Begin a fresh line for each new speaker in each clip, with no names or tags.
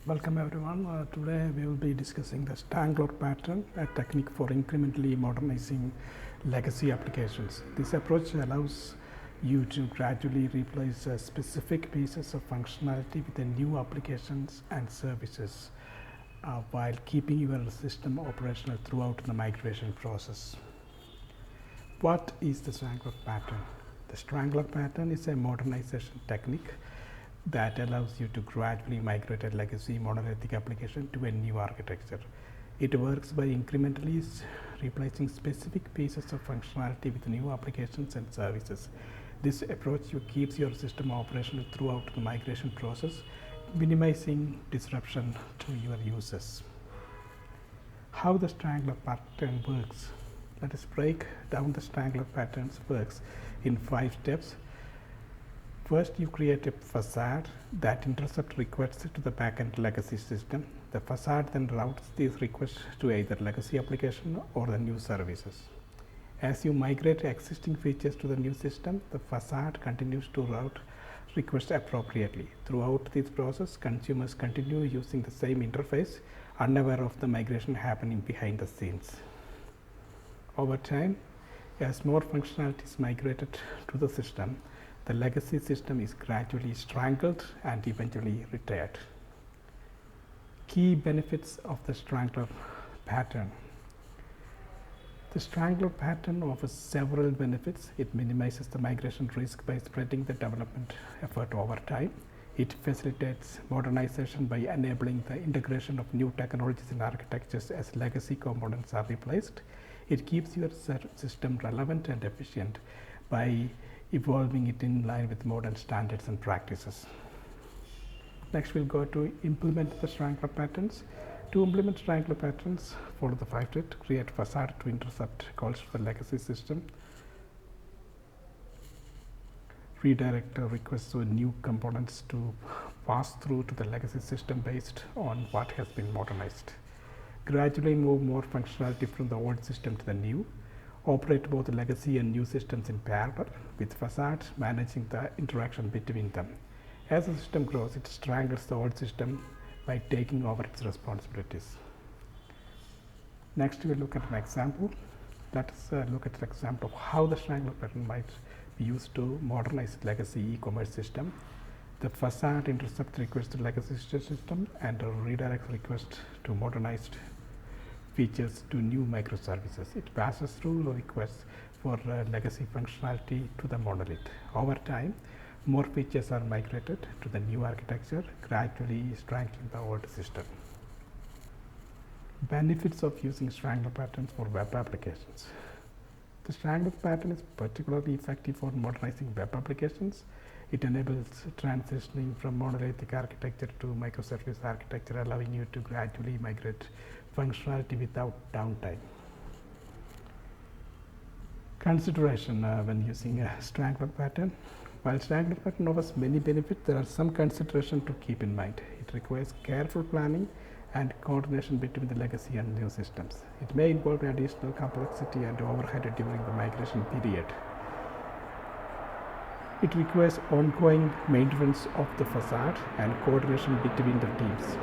Welcome everyone. Today we will be discussing the strangler pattern, a technique for incrementally modernizing legacy applications. This approach allows you to gradually replace specific pieces of functionality with the new applications and services while keeping your system operational throughout the migration process. What is the strangler pattern? The strangler pattern is a modernization technique that allows you to gradually migrate a legacy monolithic application to a new architecture. It works by incrementally replacing specific pieces of functionality with new applications and services. This approach keeps your system operational throughout the migration process, minimizing disruption to your users. How the strangler pattern works? Let us break down the strangler patterns works in 5 steps. First, you create a facade that intercepts requests to the backend legacy system. The facade then routes these requests to either legacy application or the new services. As you migrate existing features to the new system, the facade continues to route requests appropriately. Throughout this process, consumers continue using the same interface, unaware of the migration happening behind the scenes. Over time, as more functionality is migrated to the system, the legacy system is gradually strangled and eventually retired. Key benefits of the strangler pattern. The strangler pattern offers several benefits. It minimizes the migration risk by spreading the development effort over time. It facilitates modernization by enabling the integration of new technologies and architectures as legacy components are replaced. It keeps your system relevant and efficient by evolving it in line with modern standards and practices. Next, we'll go to implement the strangler patterns. To implement strangler patterns, follow the 5 steps. Create facade to intercept calls to the legacy system. Redirect requests to new components to pass through to the legacy system based on what has been modernized. Gradually move more functionality from the old system to the new. Operate both legacy and new systems in parallel, with facade managing the interaction between them. As the system grows, it strangles the old system by taking over its responsibilities. Next, we will look at an example. Let us look at an example of how the strangler pattern might be used to modernize legacy e-commerce system. The facade intercepts requests to legacy system and redirects requests to modernized features to new microservices. It passes through requests for legacy functionality to the monolith. Over time, more features are migrated to the new architecture, gradually strangling the old system. Benefits of using strangler patterns for web applications. The strangler pattern is particularly effective for modernizing web applications. It enables transitioning from monolithic architecture to microservice architecture, allowing you to gradually migrate functionality without downtime. Consideration when using a strangler pattern. While strangler pattern offers many benefits, there are some considerations to keep in mind. It requires careful planning and coordination between the legacy and new systems. It may involve additional complexity and overhead during the migration period. It requires ongoing maintenance of the facade and coordination between the teams.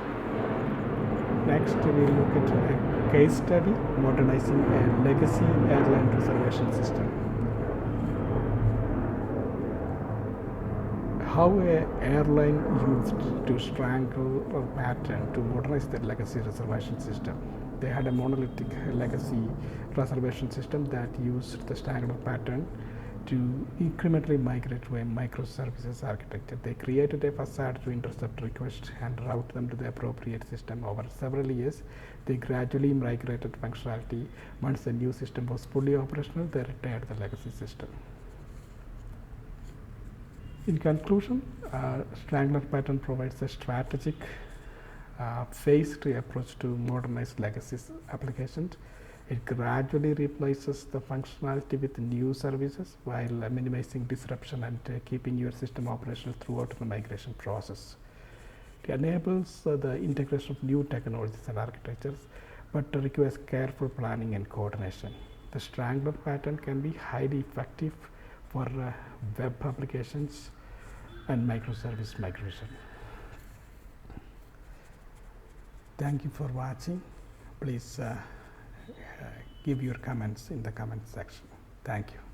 Next, we will look at a case study modernizing a legacy airline reservation system. How an airline used to strangle a pattern to modernize their legacy reservation system. They had a monolithic legacy reservation system that used the strangler pattern to incrementally migrate to a microservices architecture. They created a facade to intercept requests and route them to the appropriate system. Over several years, they gradually migrated functionality. Once the new system was fully operational, they retired the legacy system. In conclusion, strangler pattern provides a strategic phased approach to modernize legacy applications. It gradually replaces the functionality with new services while minimizing disruption and keeping your system operational throughout the migration process. It enables the integration of new technologies and architectures, but requires careful planning and coordination. The strangler pattern can be highly effective for web applications and microservice migration. Thank you for watching. Please give your comments in the comment section. Thank you.